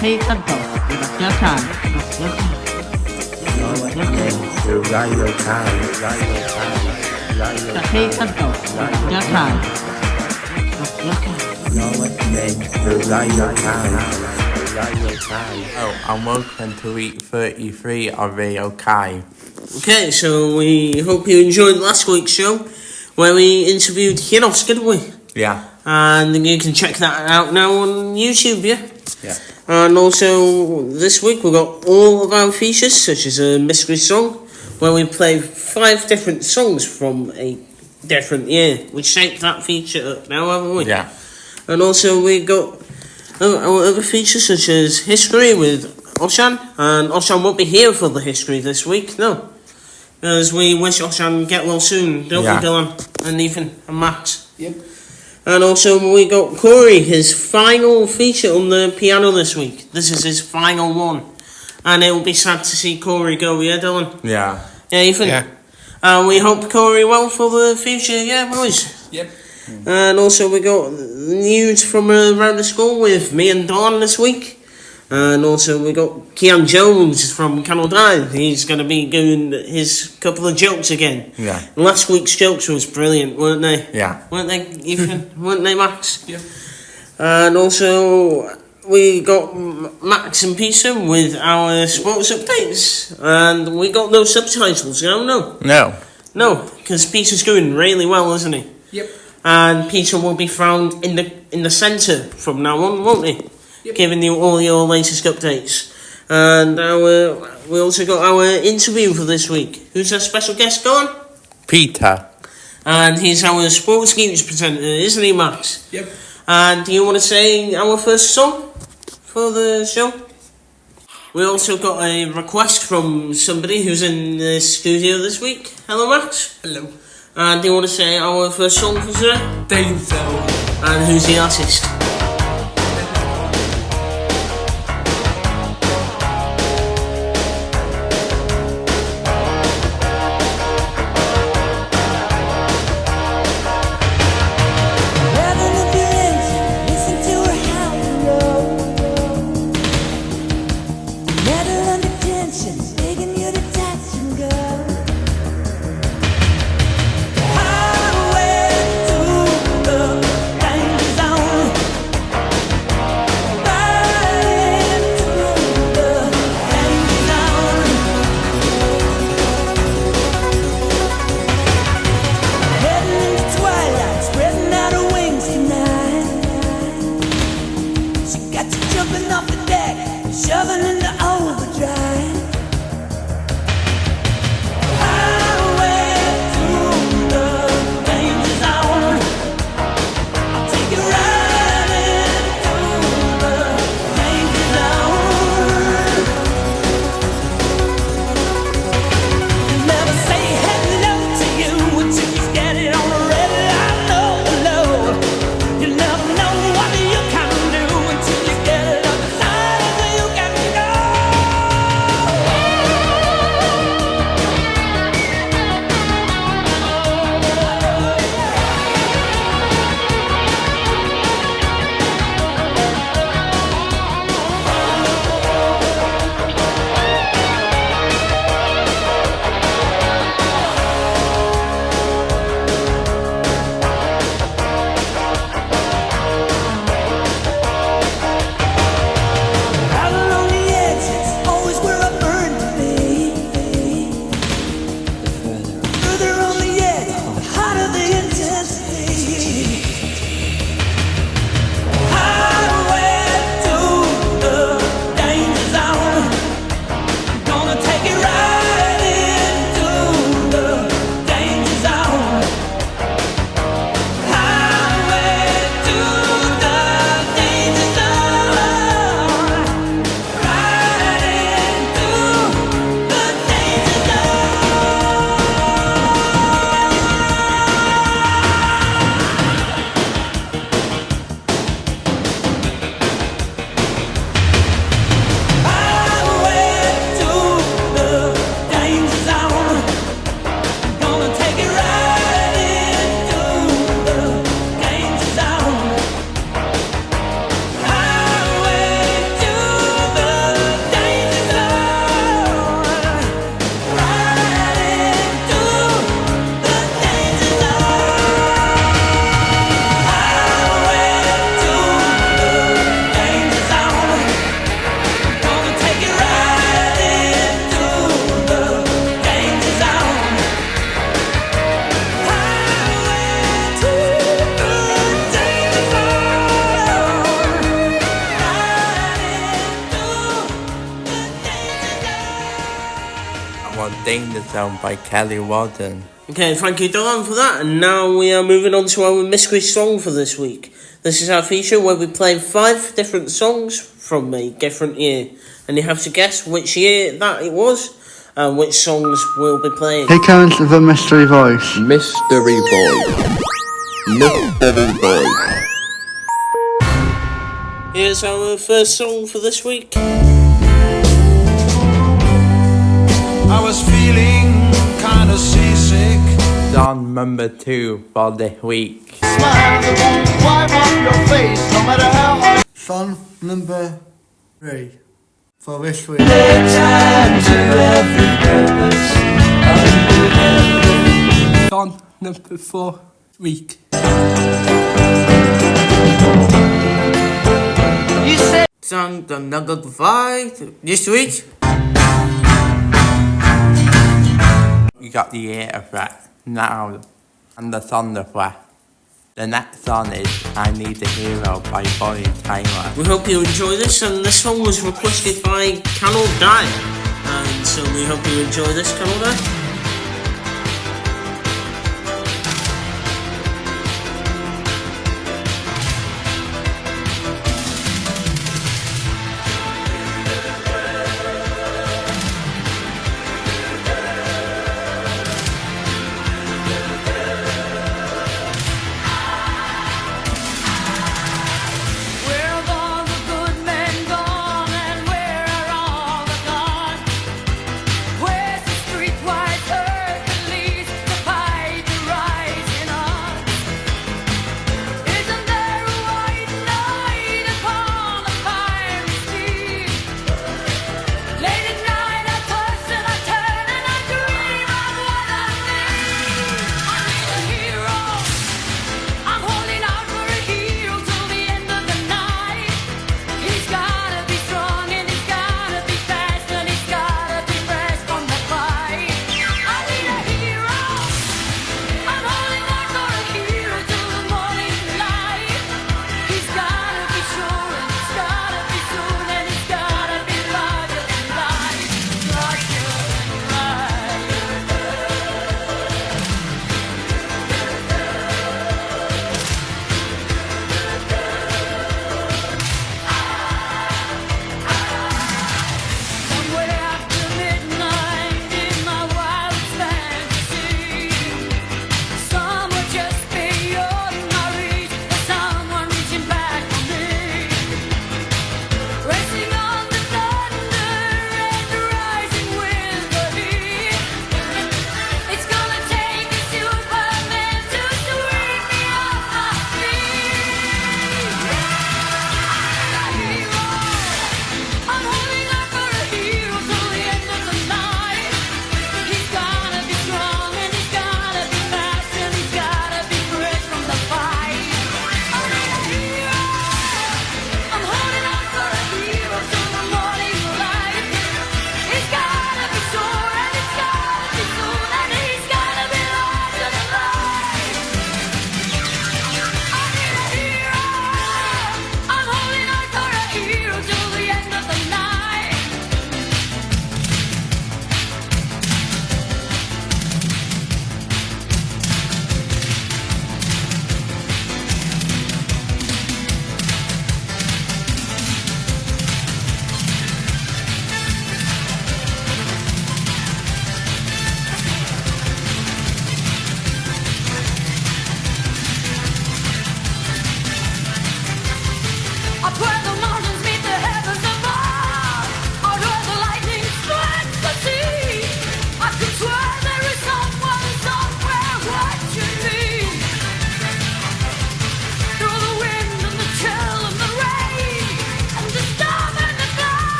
chi gydol Radio CAYB. Radio CAYB. Chi gydol Radio CAYB. Oh, and welcome to week 33 of Radio CAYB. Okay, so we hope you enjoyed last week's show where we interviewed Nghanolfan, didn't we? Yeah. And you can check that out now on YouTube, yeah? Yeah. And also this week we've got all of our features, such as a mystery song, where we play 5 different songs from a different year. We shaped that feature up now, haven't we? Yeah. And also we got our other features, such as history with Oshan, and Oshan won't be here for the history this week, no. As we wish Oshan get well soon, don't we, Dylan and Ethan and Max? Yep. And also we got Corey, his final feature on the piano this week. This is his final one. And it will be sad to see Corey go, yeah, Dylan? Yeah. Yeah, Ethan? Yeah. We hope Corey well for the future, yeah, boys? Yep. And also we got news from around the school with me and Dawn this week. And also we got Kean Jones from Canolfan. He's going to be doing his couple of jokes again. Yeah. Last week's jokes was brilliant, weren't they? Yeah. Weren't they, Ethan? Weren't they, Max? Yep. And also we got Max and Peter with our sports updates. And we got no subtitles, no? No, because Peter's doing really well, isn't he? Yep. And Peter will be found in the centre from now on, won't he? Yep. Giving you all your latest updates. And we also got our interview for this week. Who's our special guest, Don? Peter. And he's our sports news presenter, isn't he, Max? Yep. And do you want to say our first song for the show? We also got a request from somebody who's in the studio this week. Hello, Max. Hello. And do you want to say our first song for today? Dyma. And who's the artist? Danger Zone by Kelly Walden. Okay, thank you, Dylan, for that. And now we are moving on to our mystery song for this week. This is our feature where we play 5 different songs from a different year, and you have to guess which year that it was and which songs we'll be playing. Here comes the mystery voice. Mystery voice. Mystery voice. Here's our first song for this week. I was feeling kind of seasick. Song number 2 for this week. Smile that won't wipe off your face, no matter how hard. Song number 3 for this week. Song number 4 week. Song number 5 this week. You got the year of that now and the song of that. The next song is I Need a Hero by Bonnie Tyler. We hope you enjoy this, and this song was requested by Canolfan, and so we hope you enjoy this, Canolfan. Where's the streetwise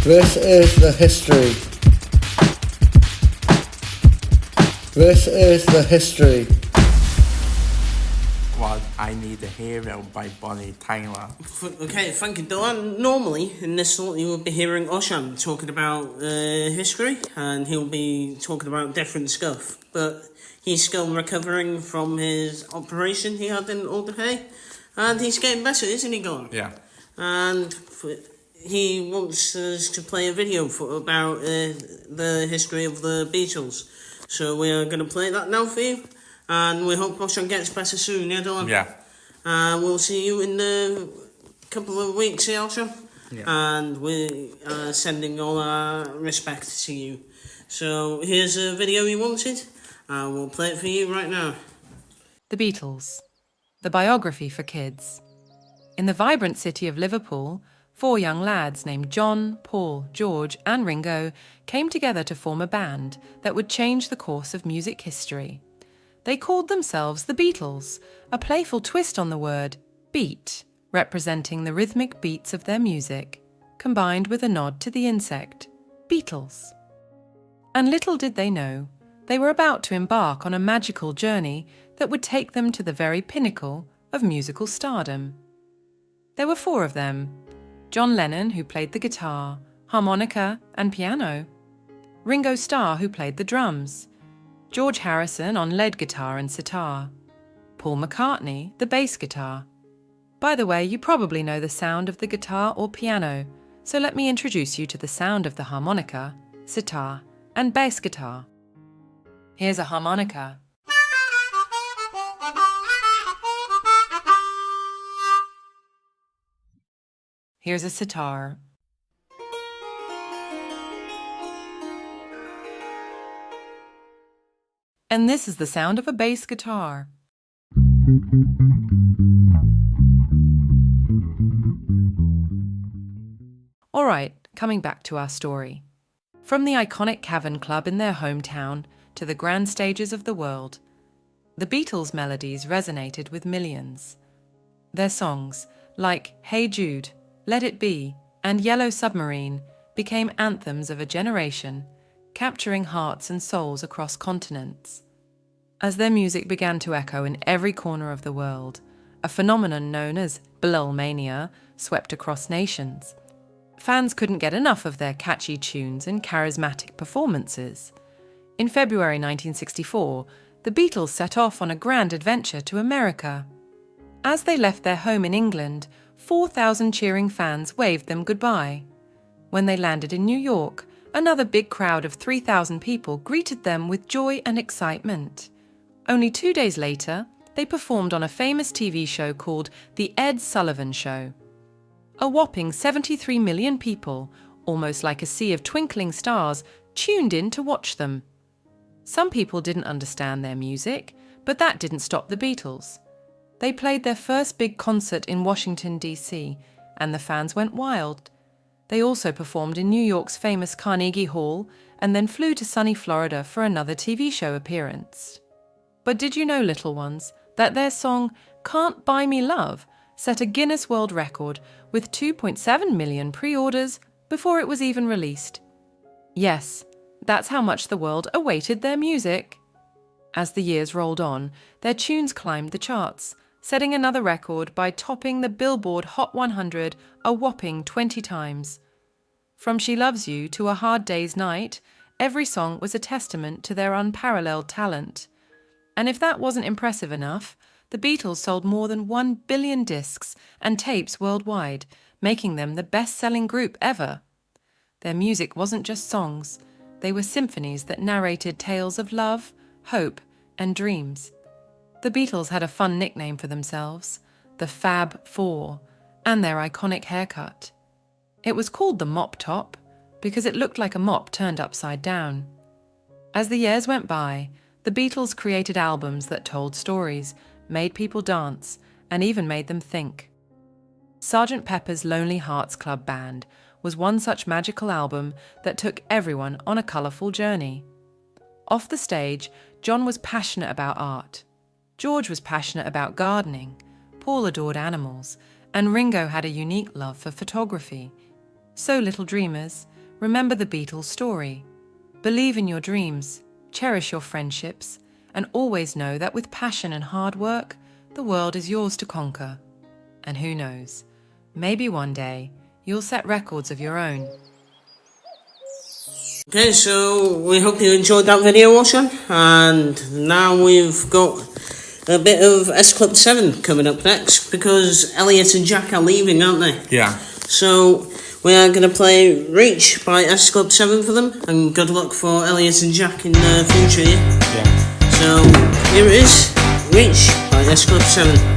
This is the history. This is the history. Was I Need a Hero by Bonnie Tyler. Okay, thank you, Dylan. Normally, in this slot, you will be hearing Oshan talking about history, and he'll be talking about different stuff. But he's still recovering from his operation he had in Alderhay, and he's getting better, isn't he, Dylan? Yeah. And he wants us to play a video about the history of the Beatles. So we are going to play that now for you, and we hope Oshan gets better soon, yeah, Dylan? Yeah. We'll see you in a couple of weeks, yeah, Oshan? Yeah. And we are sending all our respect to you. So here's a video you wanted, and we'll play it for you right now. The Beatles, the biography for kids. In the vibrant city of Liverpool, 4 young lads named John, Paul, George and Ringo came together to form a band that would change the course of music history. They called themselves the Beatles, a playful twist on the word beat, representing the rhythmic beats of their music, combined with a nod to the insect, beetles. And little did they know, they were about to embark on a magical journey that would take them to the very pinnacle of musical stardom. There were 4 of them: John Lennon, who played the guitar, harmonica and piano; Ringo Starr, who played the drums; George Harrison on lead guitar and sitar; Paul McCartney, the bass guitar. By the way, you probably know the sound of the guitar or piano, so let me introduce you to the sound of the harmonica, sitar and bass guitar. Here's a harmonica. Here's a sitar. And this is the sound of a bass guitar. All right, coming back to our story. From the iconic Cavern Club in their hometown to the grand stages of the world, the Beatles' melodies resonated with millions. Their songs, like Hey Jude, Let It Be, and Yellow Submarine, became anthems of a generation, capturing hearts and souls across continents. As their music began to echo in every corner of the world, a phenomenon known as Beatlemania swept across nations. Fans couldn't get enough of their catchy tunes and charismatic performances. In February 1964, the Beatles set off on a grand adventure to America. As they left their home in England, 4,000 cheering fans waved them goodbye. When they landed in New York, another big crowd of 3,000 people greeted them with joy and excitement. Only 2 days later, they performed on a famous TV show called The Ed Sullivan Show. A whopping 73 million people, almost like a sea of twinkling stars, tuned in to watch them. Some people didn't understand their music, but that didn't stop the Beatles. They played their first big concert in Washington, D.C., and the fans went wild. They also performed in New York's famous Carnegie Hall and then flew to sunny Florida for another TV show appearance. But did you know, little ones, that their song Can't Buy Me Love set a Guinness World Record with 2.7 million pre-orders before it was even released? Yes, that's how much the world awaited their music. As the years rolled on, their tunes climbed the charts, setting another record by topping the Billboard Hot 100 a whopping 20 times. From She Loves You to A Hard Day's Night, every song was a testament to their unparalleled talent. And if that wasn't impressive enough, the Beatles sold more than 1 billion discs and tapes worldwide, making them the best-selling group ever. Their music wasn't just songs, they were symphonies that narrated tales of love, hope, and dreams. The Beatles had a fun nickname for themselves, the Fab Four, and their iconic haircut. It was called the mop top because it looked like a mop turned upside down. As the years went by, the Beatles created albums that told stories, made people dance, and even made them think. Sgt. Pepper's Lonely Hearts Club Band was one such magical album that took everyone on a colourful journey. Off the stage, John was passionate about art. George was passionate about gardening. Paul adored animals, and Ringo had a unique love for photography. So, little dreamers, remember the Beatles' story. Believe in your dreams, cherish your friendships, and always know that with passion and hard work, the world is yours to conquer. And who knows, maybe one day you'll set records of your own. Okay, so we hope you enjoyed that video, Ocean. And now we've got a bit of S Club 7 coming up next, because Elliot and Jack are leaving, aren't they? Yeah. So we are going to play Reach by S Club 7 for them, and good luck for Elliot and Jack in the future, Yeah. So here it is, Reach by S Club 7.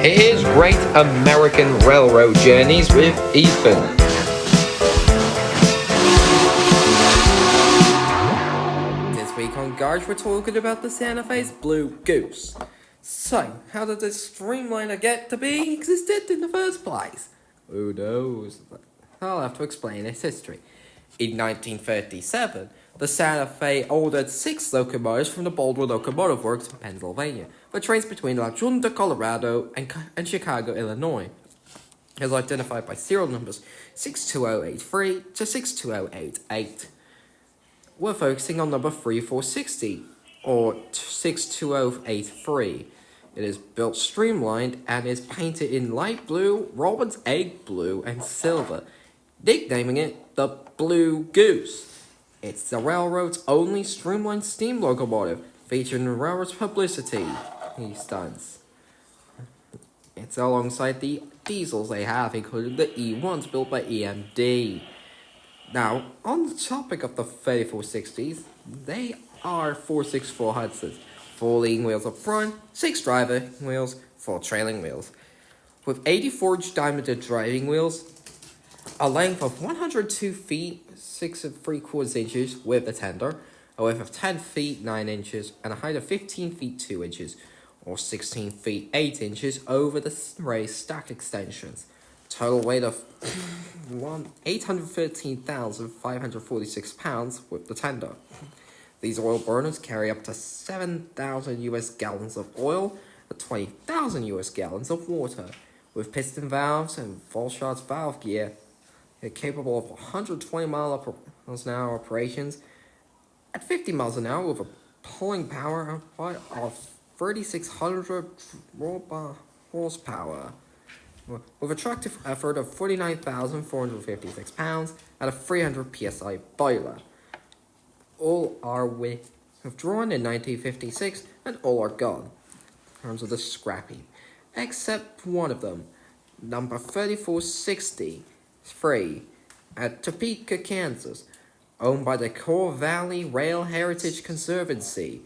Here's Great American Railroad Journeys with Ethan. This week on Garage, we're talking about the Santa Fe's Blue Goose. So, how did this streamliner get to be existed in the first place? Who knows? I'll have to explain its history. In 1937, the Santa Fe ordered 6 locomotives from the Baldwin Locomotive Works in Pennsylvania for trains between La Junta, Colorado, and Chicago, Illinois. is identified by serial numbers 62083 to 62088. We're focusing on number 3460, or 62083. It is built streamlined and is painted in light blue, robin's egg blue, and silver, nicknaming it the Blue Goose. It's the railroad's only streamlined steam locomotive, featuring the railroad's publicity stunts. It's alongside the diesels they have, including the E1s built by EMD. Now, on the topic of the 3460s, they are 464 Hudsons, 4 leading wheels up front, 6 driving wheels, 4 trailing wheels. With 80 forged diamonded driving wheels, a length of 102 feet 6 3/4 inches with a tender, a width of 10 feet 9 inches, and a height of 15 feet 2 inches, or 16 feet 8 inches over the raised stack extensions. Total weight of 813,546 pounds with the tender. These oil burners carry up to 7,000 US gallons of oil and 20,000 US gallons of water, with piston valves and Volshard's valve gear. They're capable of 120 miles an hour operations at 50 miles an hour with a pulling power of 3,600 horsepower, with a tractive effort of 49,456 pounds at a 300 psi boiler. All are withdrawn in 1956 and all are gone in terms of the scrapping, except one of them, number 3463 at Topeka, Kansas, owned by the Core Valley Rail Heritage Conservancy,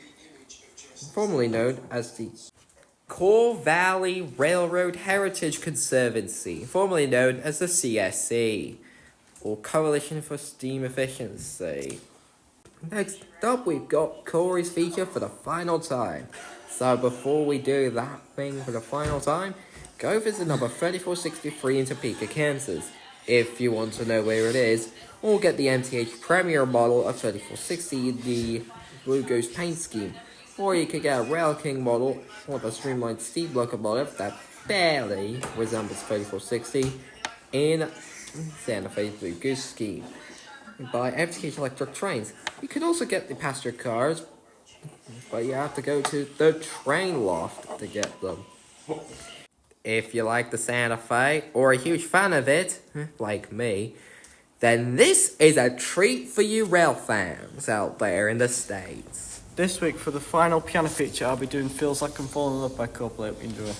formerly known as the Core Valley Railroad Heritage Conservancy, formerly known as the CSC, or Coalition for Steam Efficiency. Next up, we've got Corey's feature for the final time. So before we do that thing for the final time, go visit number 3463 in Topeka, Kansas, if you want to know where it is, or get the MTH Premier model of 3460, the Blue Goose paint scheme. Or you could get a Rail King model with a streamlined steam locomotive that barely resembles 3460 in Santa Fe Blue Goose scheme. By MTH Electric Trains. You could also get the passenger cars, but you have to go to the train loft to get them. If you like the Santa Fe, or a huge fan of it, like me, then this is a treat for you rail fans out there in the States. This week, for the final piano feature, I'll be doing Feels Like I'm Falling in Love by Gwbl. Hope you enjoy.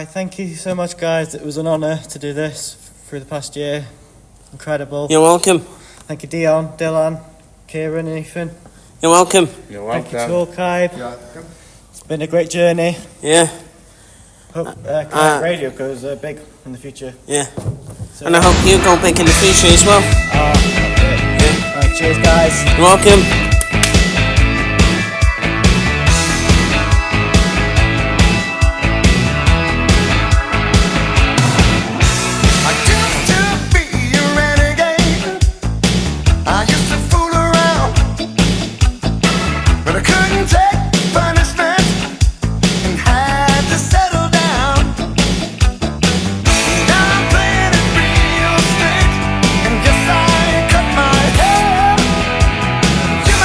Right, thank you so much, guys. It was an honour to do this through the past year. Incredible. You're welcome. Thank you, Dion, Dylan, Kieran and Ethan. You're welcome. You're Thank you to all CAYB. It's been a great journey. Yeah. Hope Radio goes big in the future. Yeah. So, and I hope you go big in the future as well. Yeah. Right, cheers, guys. You're welcome. You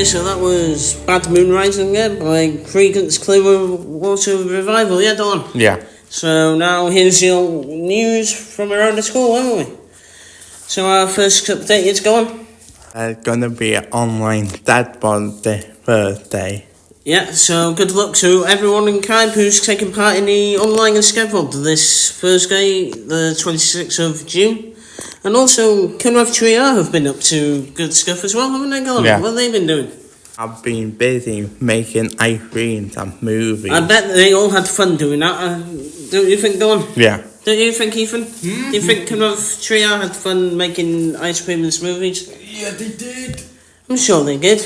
Okay, so that was Bad Moon Rising there by Cregent's Clearwater Revival. Yeah, Dawn. Yeah. So now here's your news from around the school, haven't we? So our first update is going. There's going to be an online dad bod this Thursday. Yeah, so good luck to everyone in CAYB who's taking part in the online scaffold this Thursday, the 26th of June. And also, Canolfan Trio have been up to good stuff as well, haven't they, Gordon? Yeah. What have they been doing? I've been busy making ice creams and movies. I bet they all had fun doing that. Don't you think, Dawn? Yeah. Don't you think, Ethan? Do you think Canolfan Trio had fun making ice cream and smoothies? Yeah, they did. I'm sure they did.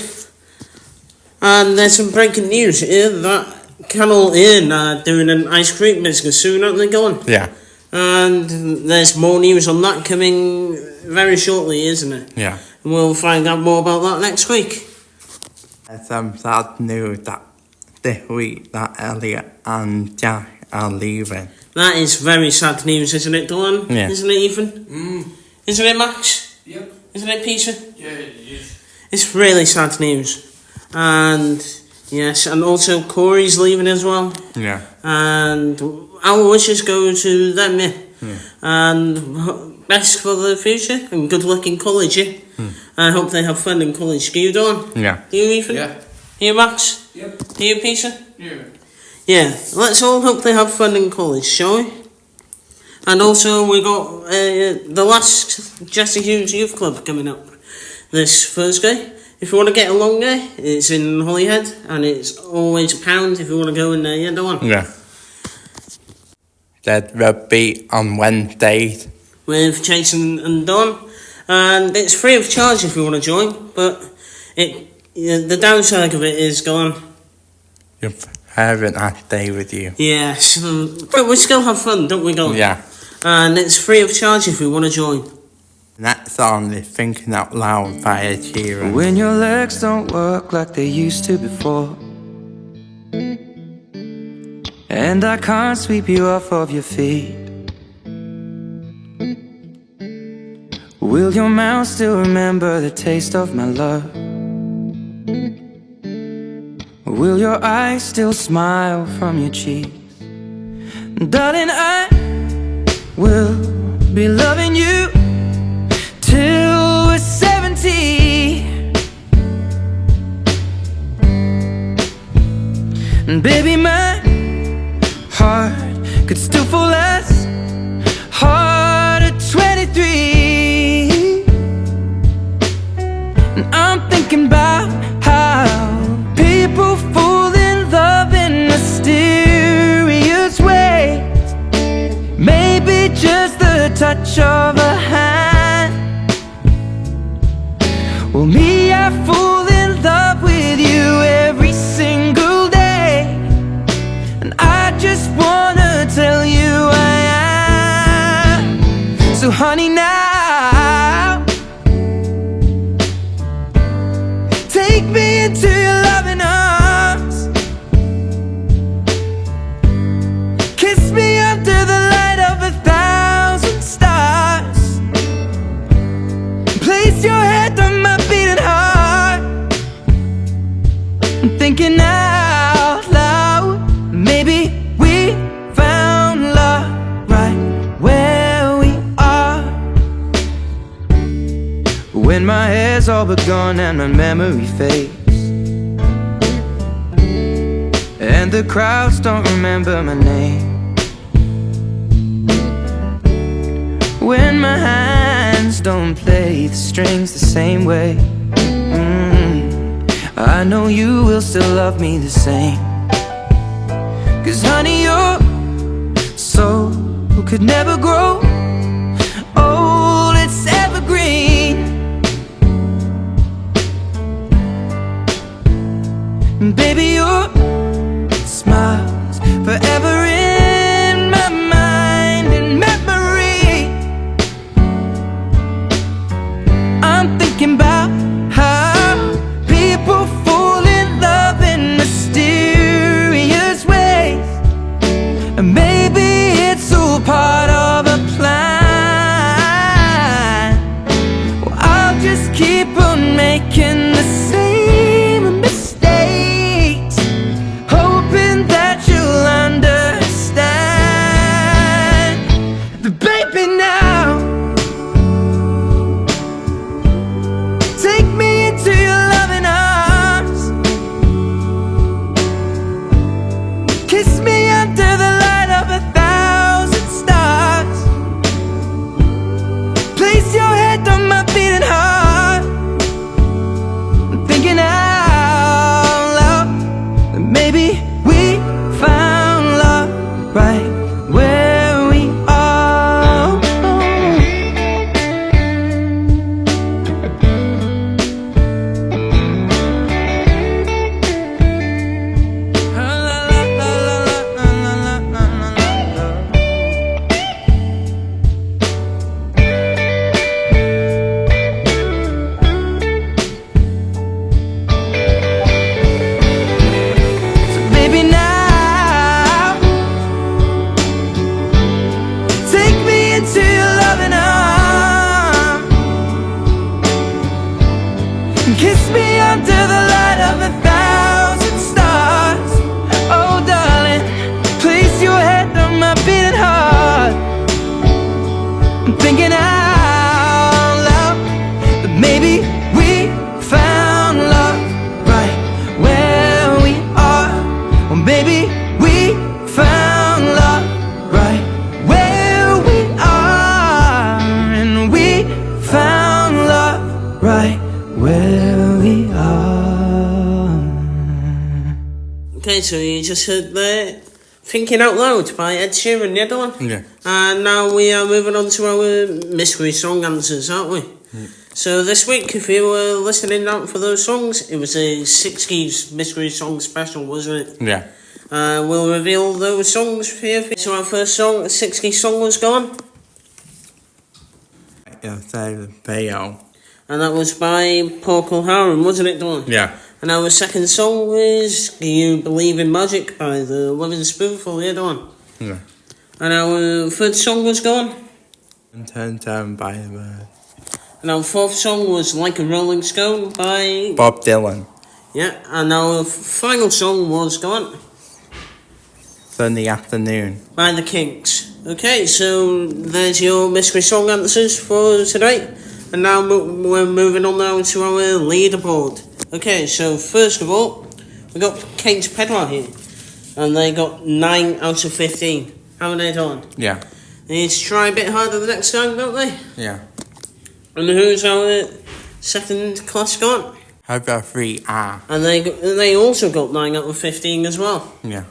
And there's some breaking news here that Canolfan are doing an ice cream business soon, aren't they, Gordon? Yeah. And there's more news on that coming very shortly, isn't it? Yeah. And we'll find out more about that next week. There's some sad news that this week that Elliot and Jack are leaving. That is very sad news, isn't it, Dawn? Yeah. Isn't it, Ethan? Isn't it, Max? Yep. Isn't it, Peter? Yeah, it is. It's really sad news. And, yes, and also Corey's leaving as well. Yeah. And our wishes go to them, yeah. And best for the future, and good luck in college, yeah. I hope they have fun in college. Do you, Dawn? Yeah. Do you, Ethan? Yeah. Do you, Max? Yep. Do you, Peter? Yeah. Yeah, let's all hope they have fun in college, shall we? And also, we got the last Jesse Hughes Youth Club coming up this Thursday. If you want to get along there, it's in Holyhead, and it's always £1 if you want to go in there, yeah, Dawn? Yeah. There's rugby on Wednesdays. With Jason and Don, and it's free of charge if you want to join, but the downside of it is gone. Your parent has to stay with you. Yes, but we still have fun, don't we, Don? Yeah. And it's free of charge if you want to join. That song is Thinking Out Loud by Ed Sheeran. When your legs don't work like they used to before, and I can't sweep you off of your feet, will your mouth still remember the taste of my love? Will your eyes still smile from your cheeks? Darling, I will be loving you till we're 70. And baby, my heart could still fall as hard at 23. And I'm thinking about how people fall in love in mysterious ways. Maybe just the touch of a hand. Well, me, I fall in love with you every single day, and I just wanna tell you I am. So honey, now take me into your loving arms, kiss me under the light of 1,000 stars, place your head on my beating heart. I'm thinking out loud, maybe we found love right where we are. When my hair's all but gone and my memory fades, and the crowds don't remember my name, when my hands don't play the strings the same way, I know you will still love me the same. 'Cause honey, your soul could never grow old, it's evergreen. And baby, your smile's forever in my mind and memory. I'm thinking about how people fall in love in mysterious ways, and maybe it's all part of a plan. Well, I'll just keep on making the same Okay, so you just heard there Thinking Out Loud by Ed Sheeran, yeah, Dylan? Yeah. And now we are moving on to our mystery song answers, aren't we? So this week, if you were listening out for those songs, it was a 60s mystery song special, wasn't it? Yeah. We'll reveal those songs for you. So our first song, 60s song, was gone. Bayo. And that was by Paul Culharan, wasn't it, Dylan? Yeah. And our second song was Do You Believe in Magic by the Living Spoonful, yeah, Dylan? Yeah. And our third song was gone. And turned down by And our fourth song was Like a Rolling Stone by Bob Dylan. Yeah, and our final song was gone. Sunday Afternoon. By the Kinks. Okay, so there's your mystery song answers for tonight. And now we're moving on now to our leaderboard. Okay, so first of all, we got Kate's Pedlar here. And they got 9 out of 15. How are they doing? Yeah. They need to try a bit harder the next time, don't they? Yeah. And who's our second class got? Hover 3R. And they also got 9 out of 15 as well. Yeah.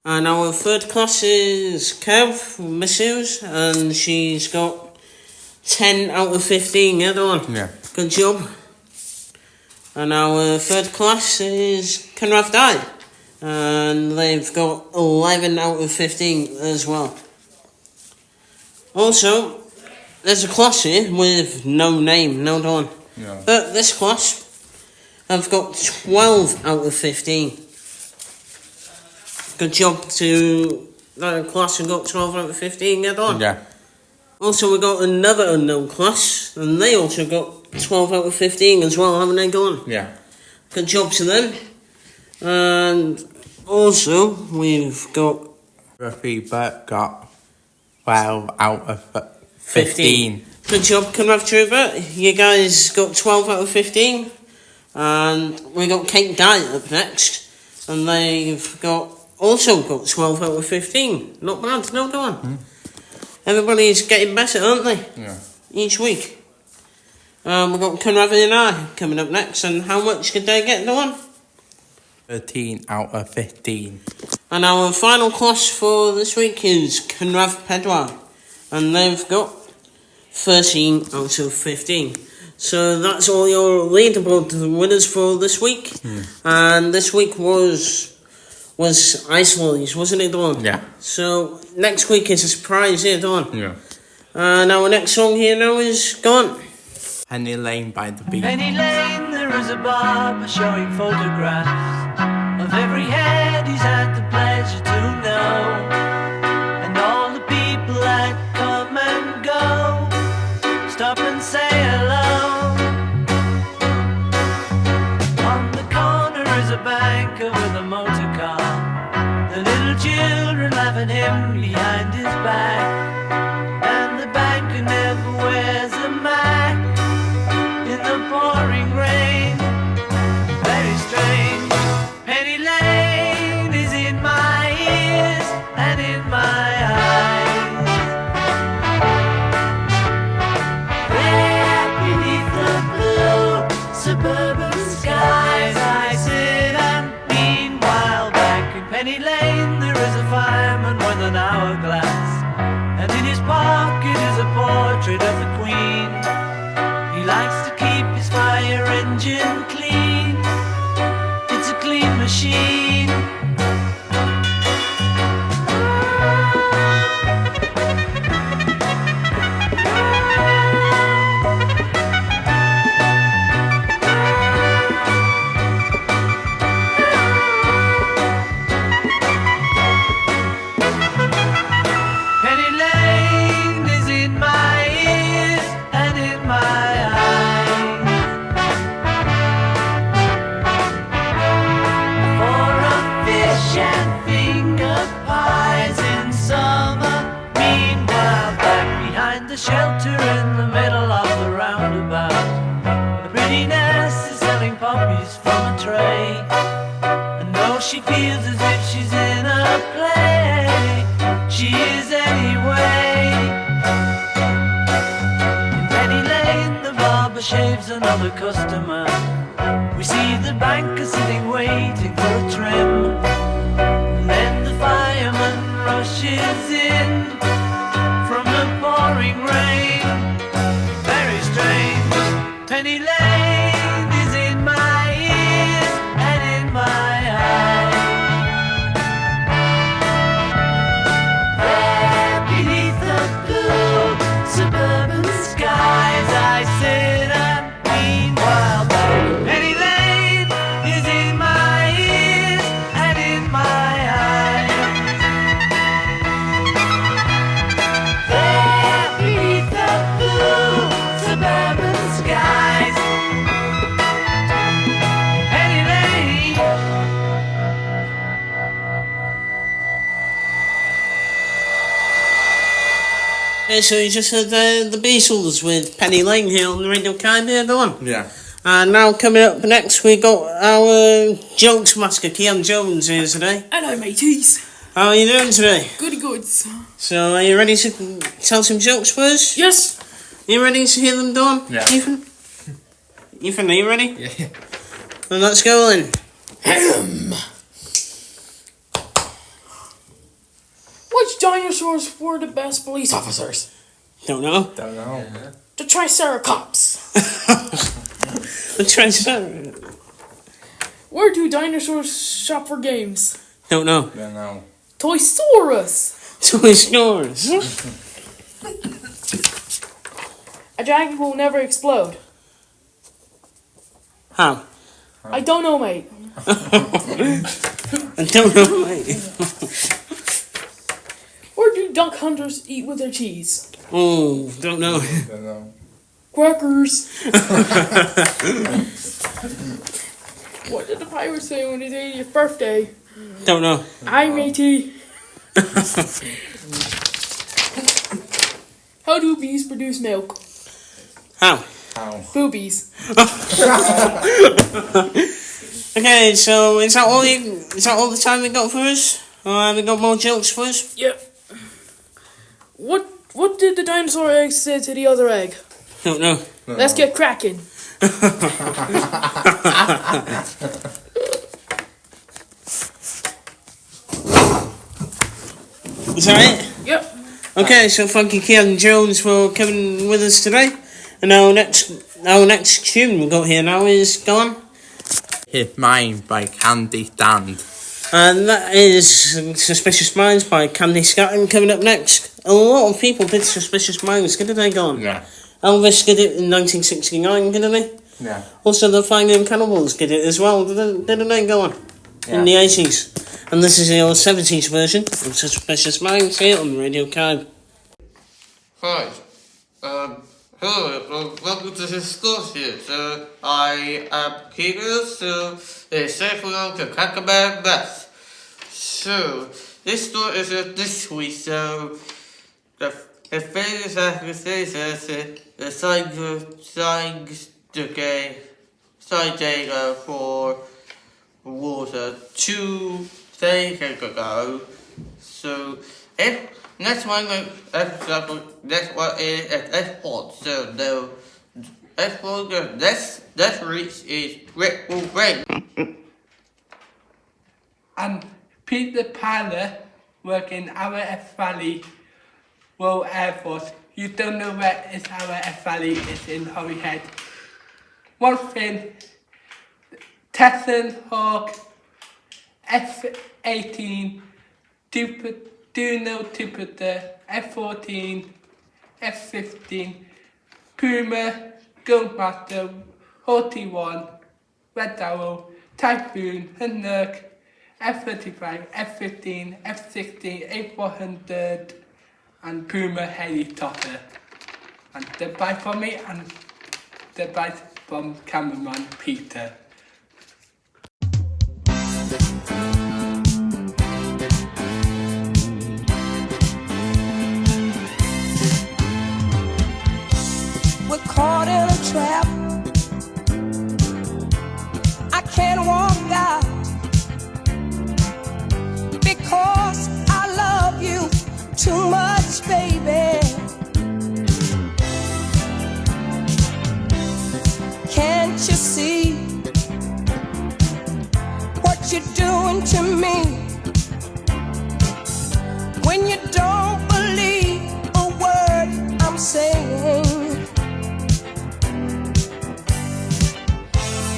And our third class is Kev, Miss Hughes, and she's got 10 out of 15, yeah, Dawn? Yeah. Good job. And our third class is Canolfan Addysg, and they've got 11 out of 15 as well. Also, there's a class here with no name, no Dawn. Yeah. But this class have got 12 out of 15. Good job to that class who got 12 out of 15, yeah, Dawn? Yeah. Also, we got another unknown class, and they also got 12 out of 15 as well, haven't they, Dawn? Yeah. Good job to them. And also, we've got Ruffy Burt got 12 out of 15. Good job, Canolfan Trooper. You guys got 12 out of 15. And we got Kate Diet up next. And they've also got 12 out of 15. Not bad, no Dawn. Everybody's getting better, aren't they? Yeah. Each week. We've got Canolfan and I coming up next. And how much did they get, Dawn? 13 out of 15. And our final class for this week is Canolfan Pedlar. And they've got 13 out of 15. So that's all your leaderboard winners for this week. And this week was Ice Lollies, wasn't it, Dawn? Yeah. So next week is a surprise here, Dawn. Yeah. And our next song here now is Gone. Penny Lane by the beach. Penny Lane, there is a barber showing photographs of every head he's had the pleasure to know, and all the people that come and go stop and say hello. On the corner is a banker with a motor car, the little children laugh at him behind his back, and the banker never wears a mask in the pouring rain. Very strange. Penny Lane is in my ears and in my eyes. There beneath the blue suburban skies I sit, and meanwhile back in Penny Lane there is a fireman with an hourglass, and in his pocket is a portrait of the Queen. He likes to keep his fire engine clean. It's a clean machine. Penny Lane is in my ears and in my eyes. For a fish and finger pies in summer. Meanwhile, back behind the shelter in the middle of the roundabout, a pretty nurse is selling poppies from a tray, and though she feels as if she's in a play, she is anyway. In Penny Lane, the barber shaves another customer. We see the banker sitting waiting for a trim. Then the fireman rushes in from the pouring rain. Very strange. Penny Lane is in my ears and in my eyes. There beneath the blue suburban skies I sit and meanwhile Penny Lane is in my ears and in my eyes. There beneath the blue suburban skies Penny Lane. Okay, so you just heard the Beatles with Penny Lane here on the Radio CAYB, everyone. Yeah. And now coming up next, we got our jokes master, Kean Jones, here today. Hello, mateys. How are you doing today? Goody goods. So, are you ready to tell some jokes for us? Yes. Are you ready to hear them, Dawn? Yeah. Ethan? Ethan, are you ready? Yeah. Then let's go then. Which dinosaurs were the best police officers? Don't know. Don't know. The Triceratops. The Triceratops. Where do dinosaurs shop for games? Don't know. Don't know. Toysaurus. Toy Stores. A dragon will never explode. How? I don't know, mate. I don't know, mate. Where do duck hunters eat with their cheese? Oh, don't know. Don't know. Crackers. What did the pirate say on his 80th birthday? Don't know. Hi, matey. How do bees produce milk? How? How? Boobies. Okay, so is that all the time we got for us? Or have we got more jokes for us? Yep. What did the dinosaur egg say to the other egg? Don't know. Let's get cracking. Is that it? Yep. Okay, so thank you, Kean Jones, for coming with us today. And our next tune we got here now is Go On. His Mind by Candy Stand. And that is Suspicious Minds by Candy Scatton coming up next. A lot of people did Suspicious Minds, didn't they, Go On? Yeah. Elvis did it in 1969, didn't they? Yeah. Also, the Finding Cannibals did it as well, didn't they, Go On? Yeah. In the 80s. And this is your 70s version of Suspicious Minds here on Radio CAYB. Hi. Hello, welcome to this store here. So, I am Peter, so it's safe for them to crack a bad mess. So, this store is this week, so the famous actor says the side data for water 2 days ago. So, next one is export. So the export this reach is great. I'm Peter Pilot, working our F Valley Royal Air Force. You don't know where is our F Valley? It's in Holyhead. One thing, Tesson Hawk F-18 do no Jupiter, F-14, F-15, Puma, Goldmaster, 41, Red Arrow, Typhoon, Hanook, F-35, F-15, F-16, A-400, and Puma helicopter. And the bye from me, and the bye from cameraman Peter. We're caught in a trap. I can't walk out because I love you too much, baby. Can't you see what you're doing to me. When you don't believe a word I'm saying,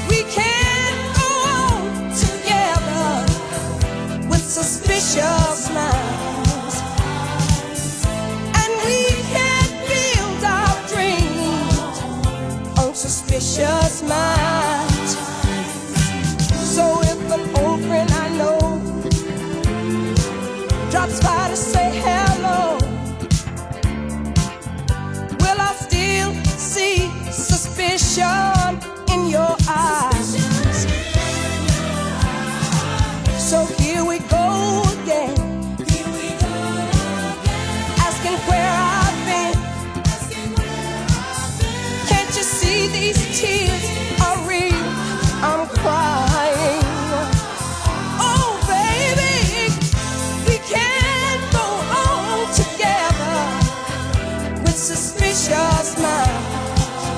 we can't go on together with suspicious minds, and we can't build our dreams on suspicious minds. So if an old friend I know drops by to say hello, will I still see suspicion in your eyes? So here we go again, asking where I've been. Can't you see these tears are real? I'm crying. Oh baby, we can't go on together with suspicious minds,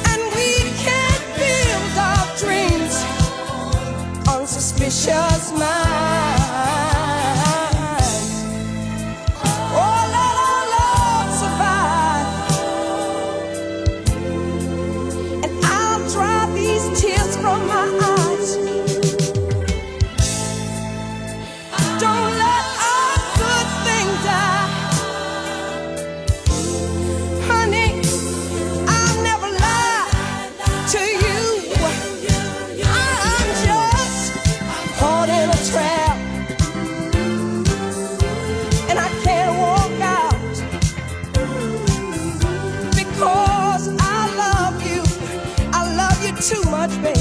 and we can't build our dreams on suspicious minds. Oh, let our love survive, and I'll dry these tears from my eyes. Don't let our good thing die. Honey, I'll never lie to you. I'm just caught in a trap, and I can't walk out because I love you. I love you too much, baby.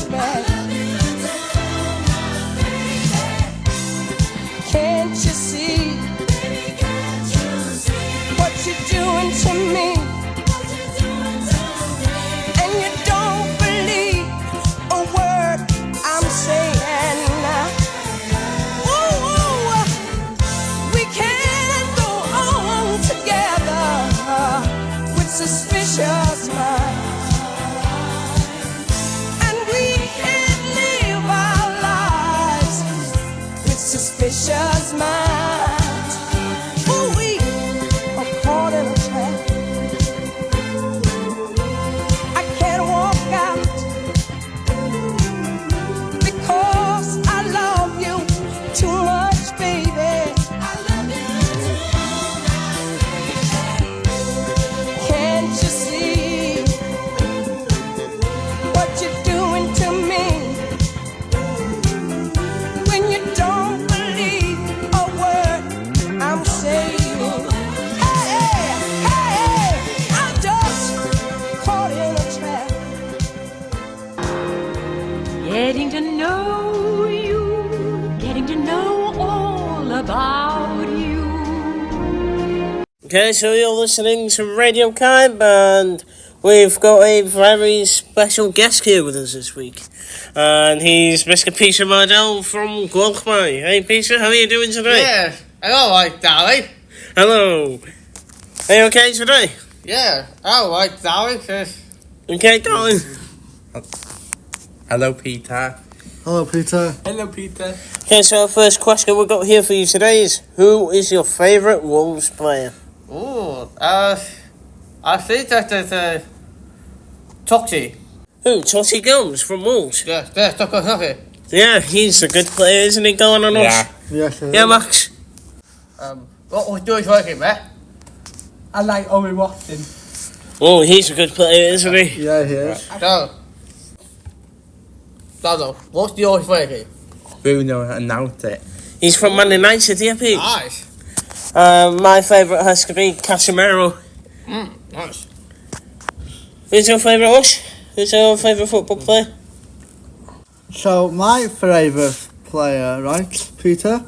Can't you see what you're doing to me? And you don't believe a word I'm saying. Ooh, we can't go on together with suspicious minds, and we can't live our lives with suspicious minds. Ooh, we are caught in a trap. I can't walk out because I love you too much, baby. Can't you see what you're doing to me? When you don't believe a word I'm saying. Hey, hey, I'm just caught in a trap. Getting to know you, getting to know all about you. Okay, so you're listening to Radio CAYB, and we've got a very special guest here with us this week. And he's Mr. Peter Mardell from Gwbl. Hey Peter, how are you doing today? Yeah, I'm alright, darling. Hello. Are you okay today? Yeah, alright, darling. Okay, darling. Hello, Peter. Hello, Peter. Hello, Peter. Okay, so our first question we've got here for you today is, who is your favourite Wolves player? Ooh, I think that is Toxie. Who? Totti Gums from Wolves? Yeah, Toxie. Yeah, he's a good player, isn't he? Going on us. Yes, it Yeah, is. Max. What was doing for him, eh? I like Owen Watson. Oh, he's a good player, isn't he? Yeah, he is. So, what's your favourite? Bruno announced it. He's from Man United, yeah, Pete? Nice. My favourite has to be Casemiro. Nice. Who's your favourite, Ush? Who's your favourite football player? So, my favourite player, right, Peter?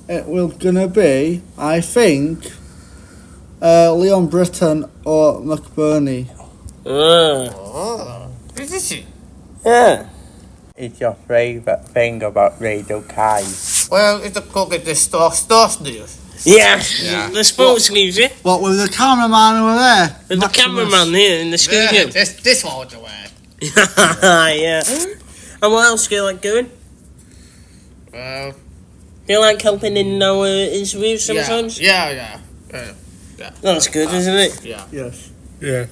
It will gonna be, I think, Leon Britton or McBurney. Oh. Is this it? Yeah. It's your favourite thing about Radio CAYB. Well, it's a cook at the sports news. Yeah, the sports news, yeah. What, with the cameraman over there? And the cameraman here in the studio. Yeah, this one's away. Yeah. And what else do you like doing? Well, Do you like helping in our interviews sometimes? Yeah. That's good, isn't it? Yeah. Yes. Yeah.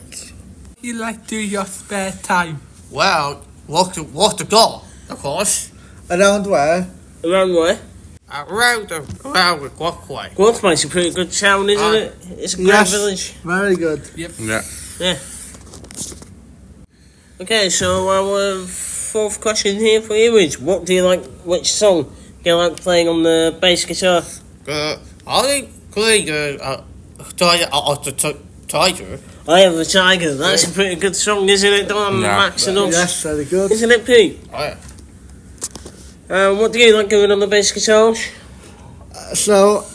You like do your spare time? Well, walk the dog, of course. Around where? Around where? Around the walkway. Walkmay's a pretty good town, isn't it? It's a great Yes. village. Very good. Yep. Yeah. Yeah. Okay, so our fourth question here for you is, what do you like, which song do you like playing on the bass guitar? I like playing Tiger. I Have a Tiger, that's a pretty good song, isn't it, Don, Max and us? Yes, very good. Isn't it, Pete? Oh, yeah. What do you like doing on the bass guitar? So,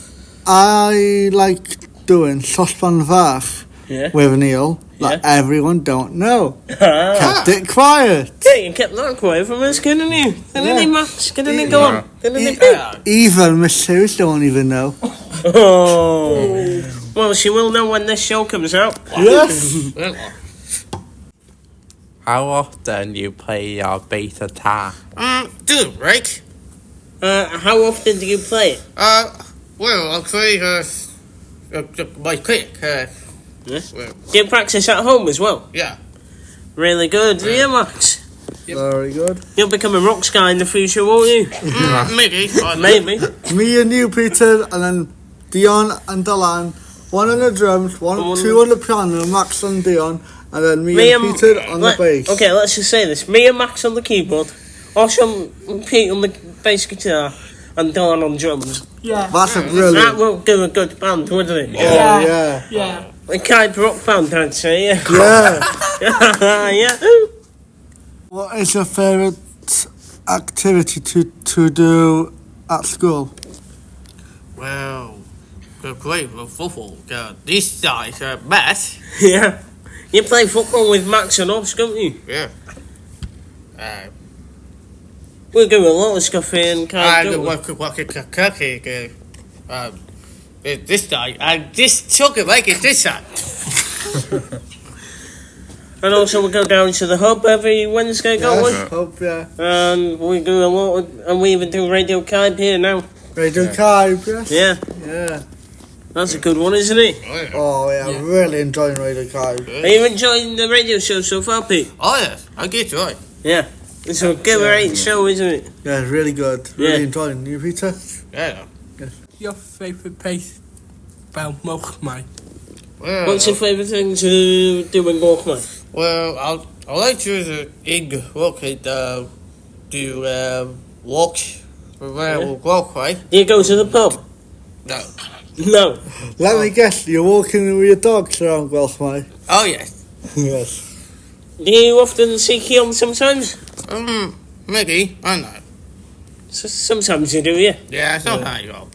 I like doing Sosban Fach with Neil that everyone don't know. Kept it quiet. Yeah, you kept that quiet from us, couldn't you? Didn't he, Max? Didn't he, go on? Didn't he, Pete? Even Miss Series don't even know. Oh. Well, she will know when this show comes out. Yes. How often you play your bass guitar? Do it, right? How often do you play it? Well, I'll play my click. Do you practice at home as well? Yeah. Really good, yeah, Max? Very good. You'll become a rock star in the future, won't you? Maybe. Maybe. Me and you, Peter, and then Dion and Dylan. One on the drums, two on the piano, Max and Dion, and then me and Peter on the bass. Okay, let's just say this. Me and Max on the keyboard, Osh and Pete on the bass guitar, and Dylan on drums. Yeah. That's a brilliant. That will do a good band, wouldn't it? Yeah. A CAYB rock band, I'd say, yeah. Yeah. Yeah. What is your favourite activity to do at school? Well, the play football. These guys are best. Yeah. You play football with Max and Osh, don't you? Yeah. We do a lot of stuff here in CAYB, I don't we? work at cookie. This guy, I just took it like it this time. And also we go down to the hub every Wednesday, don't we? Yes, hope, yeah. And we do a lot of, and we even do Radio CAYB here now. Radio CAYB, yes. Yeah. Yeah. That's a good one, isn't it? Oh, yeah, I'm really enjoying Radio CAYB. Are you enjoying the radio show so far, Pete? Oh, yes, I get to it. Yeah. It's a great show, isn't it? Yeah, it's really good. Really enjoying you, Peter. Yeah. Your favourite place about Mochmai? Well, What's your favourite thing to do in Mochmai? Well, I like to walk walk around walkway. Do you go to the pub? No. No. Let me guess, you're walking with your dogs around Gwelchmai? Oh, yes. Yes. Do you often see Keon sometimes? Maybe. I don't know. Sometimes you do, yeah? Yeah, sometimes you go.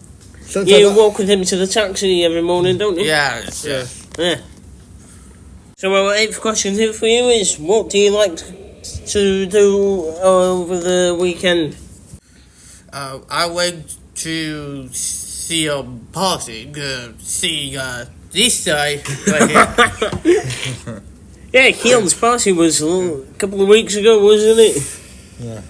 You walk with him to the taxi every morning, don't you? Yeah. Yeah. So our 8th question here for you is, what do you like to do over the weekend? I went to see a party, see this guy right here. Yeah, Keon's party was a couple of weeks ago, wasn't it? Yeah.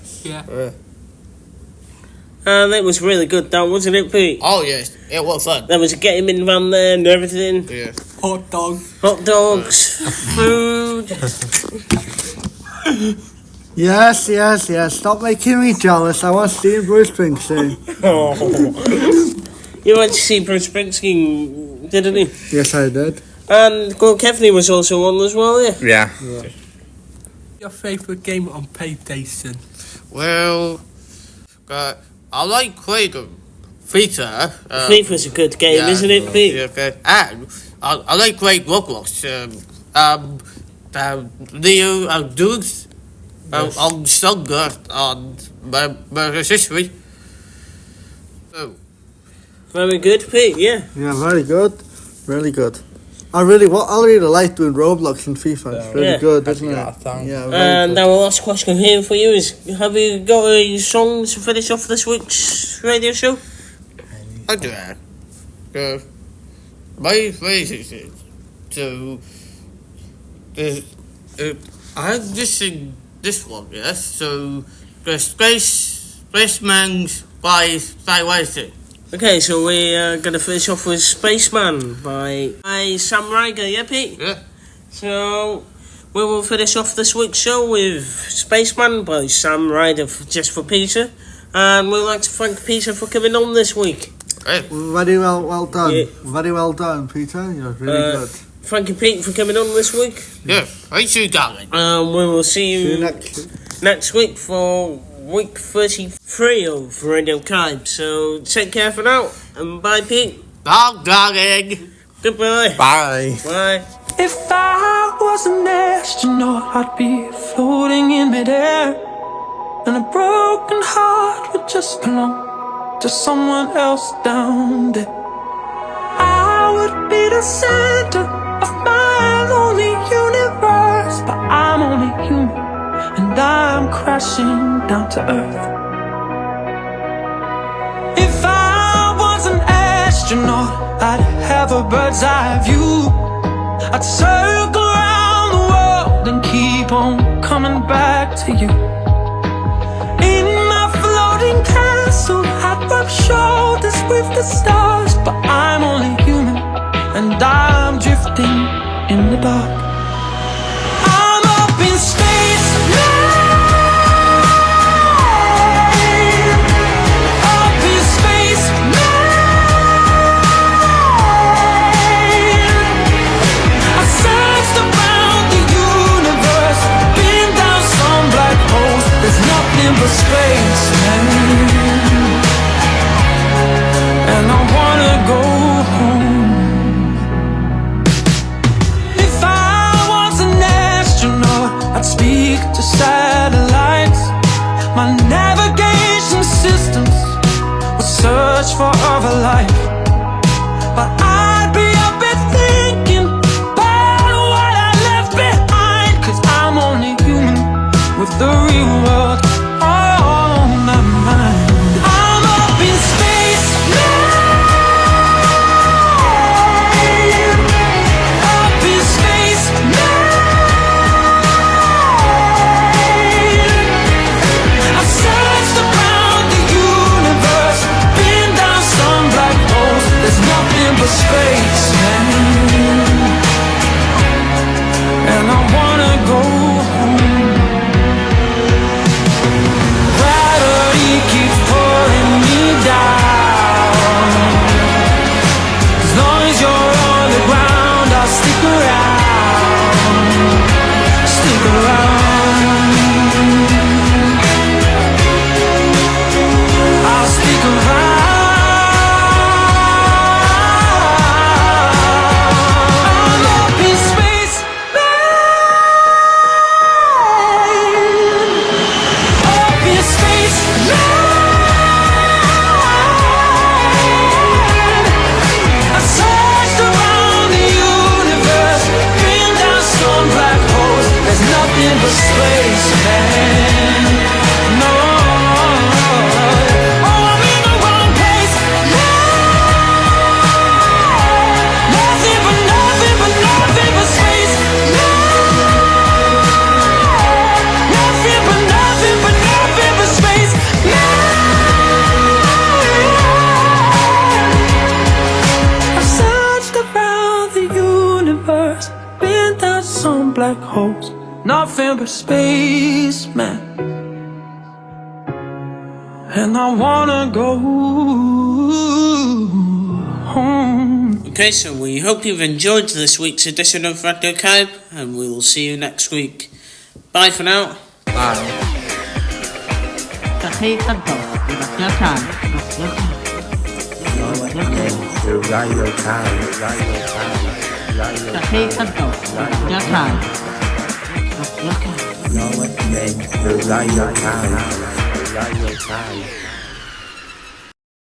And it was really good, that wasn't it, Pete? Oh, yes, it was fun. There was a get him in van there and everything. Yeah. Hot dogs. Hot dogs, food. Yes. Stop making me jealous. I want to see Bruce Springsteen. You went to see Bruce Springsteen, didn't you? Yes, I did. And Gordon Kevney was also on as well, yeah? Yeah. Your favourite game on PlayStation? Well, I like playing FIFA. FIFA's a good game, isn't it, Pete? Yeah, and I like playing Roblox. Leo Dudes on Stronger on Murder History. So. Very good, Pete, yeah. Yeah, very good. Really good. I really like doing Roblox and FIFA. It's really good, isn't it? Yeah, and good. our last question here for you is, have you got a song to finish off this week's radio show? I do have. My phrase is to... I just sing this one, yes? So, the spaceman's by Say Wasted. Okay, so we're going to finish off with Spaceman by Sam Ryder, yeah, Pete? Yeah. So we will finish off this week's show with Spaceman by Sam Ryder just for Peter. And we'd like to thank Peter for coming on this week. Hey. Very well done. Yeah. Very well done, Peter. You're really good. Thank you, Pete, for coming on this week. Yeah, thank you, darling. We will see you next week for week 33 of Radio CAYB. So take care for now, and bye, Pete. Bye, darling. Goodbye. Bye. Bye. If I was an astronaut, I'd be floating in midair, and a broken heart would just belong to someone else down there. I would be the center of my lonely universe, but I'm only human, and I'm crashing down to earth. If I was an astronaut, I'd have a bird's eye view. I'd circle around the world and keep on coming back to you. In my floating castle, I'd rub shoulders with the stars, but I'm only human, and I'm drifting in the dark. I'm up in space now, up in space now. I searched around the universe, been down some black holes. There's nothing but space, man, and I wanna go home. I'd speak to satellites. My navigation systems would search for other life, but I'd be up and thinking about what I left behind, 'cause I'm only human with the real world on my mind. I'm up in space now, up in space now. Space, man, and I wanna go home. Gravity keeps pulling me down. As long as you're on the ground, I'll stick around, stick around. I'll stick around. Space, man, no. Oh, I'm in the wrong place now. Nothing but space now. Nothing but space now. I've searched around the universe, been down some black holes. Nothing but space, man, and I wanna go home. Okay, so we hope you've enjoyed this week's edition of Radio CAYB, and we will see you next week. Bye for now. Bye. Radio CAYB.